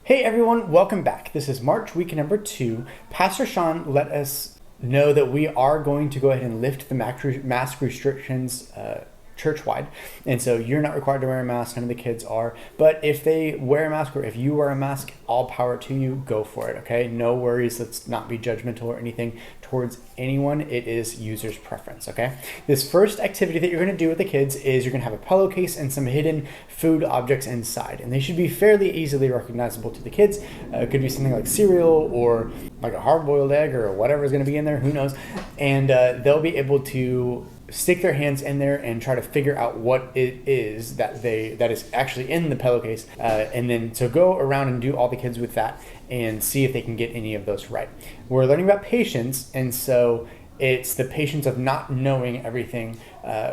Hey everyone, welcome back. This is March, week number 2. Pastor Sean let us know that we are going to go ahead and lift the mask restrictions church-wide. And so you're not required to wear a mask, none of the kids are. But if they wear a mask or if you wear a mask, all power to you, go for it, okay? No worries, let's not be judgmental or anything towards anyone. It is user's preference, okay? This first activity that you're gonna do with the kids is you're gonna have a pillowcase and some hidden food objects inside. And they should be fairly easily recognizable to the kids. It could be something like cereal or like a hard-boiled egg or whatever is gonna be in there, who knows? And they'll be able to stick their hands in there and try to figure out what it is that is actually in the pillowcase, and then so go around and do all the kids with that and see if they can get any of those right. We're learning about patience, and so it's the patience of not knowing everything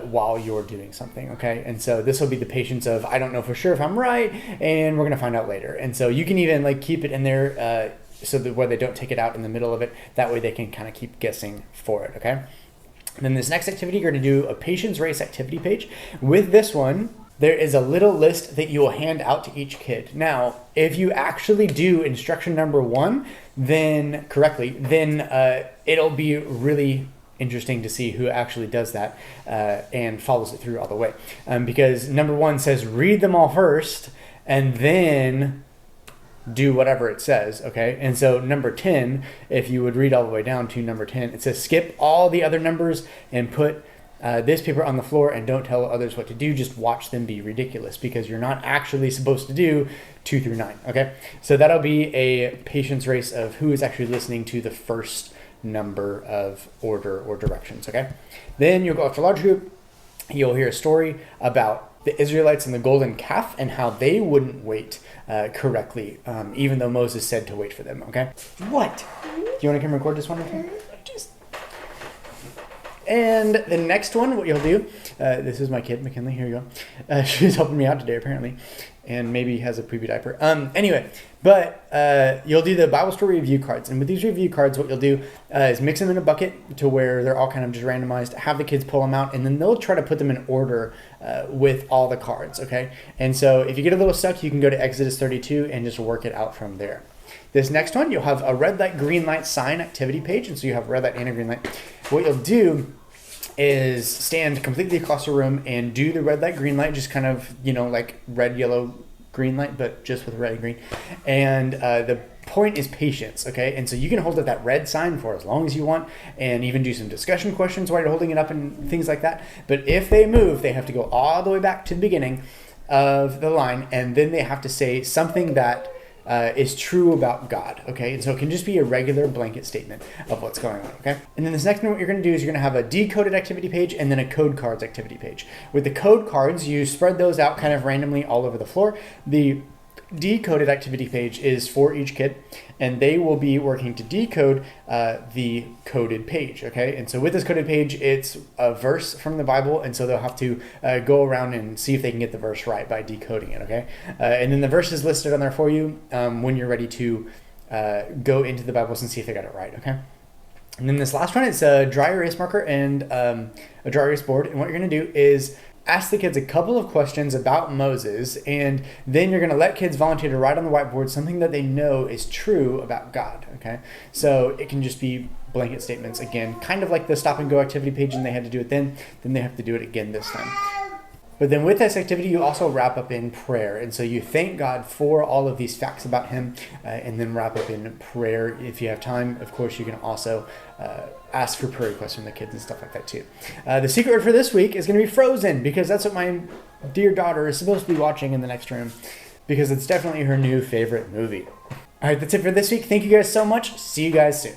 while you're doing something, okay? And so this will be the patience of, I don't know for sure if I'm right, and we're gonna find out later. And so you can even like keep it in there so that where they don't take it out in the middle of it, that way they can kind of keep guessing for it, okay? And then this next activity, you're going to do a patience race activity page. With this one, there is a little list that you will hand out to each kid. Now, if you actually do instruction number 1, then correctly, then it'll be really interesting to see who actually does that and follows it through all the way. Because number 1 says read them all first and then do whatever it says, okay? And so number 10, if you would read all the way down to number 10, it says skip all the other numbers and put this paper on the floor and don't tell others what to do, just watch them be ridiculous because you're not actually supposed to do 2 through 9, okay? So that'll be a patience race of who is actually listening to the first number of order or directions, okay? Then you'll go up to large group, you'll hear a story about the Israelites and the golden calf and how they wouldn't wait correctly, even though Moses said to wait for them, okay? What? Do you want to come record this one with me? And the next one, what you'll do, this is my kid, McKinley, here you go. She's helping me out today, apparently, and maybe has a preview diaper. Anyway, but you'll do the Bible story review cards. And with these review cards, what you'll do is mix them in a bucket to where they're all kind of just randomized, have the kids pull them out, and then they'll try to put them in order with all the cards, okay? And so if you get a little stuck, you can go to Exodus 32 and just work it out from there. This next one, you'll have a red light, green light sign activity page. And so you have a red light and a green light. What you'll do is stand completely across the room and do the red light, green light, just kind of, like red, yellow, green light, but just with red and green. And the point is patience, okay? And so you can hold up that red sign for as long as you want and even do some discussion questions while you're holding it up and things like that. But if they move, they have to go all the way back to the beginning of the line, and then they have to say something that is true about God, okay? And so it can just be a regular blanket statement of what's going on, okay? And then this next one, what you're going to do is you're going to have a decoded activity page and then a code cards activity page. With the code cards, you spread those out kind of randomly all over the floor. The decoded activity page is for each kid, and they will be working to decode the coded page, okay? And so with this coded page, it's a verse from the Bible, and so they'll have to go around and see if they can get the verse right by decoding it, okay? And then the verse is listed on there for you when you're ready to go into the Bibles and see if they got it right, okay? And then this last one is a dry erase marker and a dry erase board, and what you're gonna do is ask the kids a couple of questions about Moses, and then you're going to let kids volunteer to write on the whiteboard something that they know is true about God, okay? So it can just be blanket statements, again, kind of like the stop and go activity page, and they had to do it then they have to do it again this time. But then with this activity, you also wrap up in prayer. And so you thank God for all of these facts about him and then wrap up in prayer. If you have time, of course, you can also ask for prayer requests from the kids and stuff like that too. The secret word for this week is going to be Frozen, because that's what my dear daughter is supposed to be watching in the next room, because it's definitely her new favorite movie. All right, that's it for this week. Thank you guys so much. See you guys soon.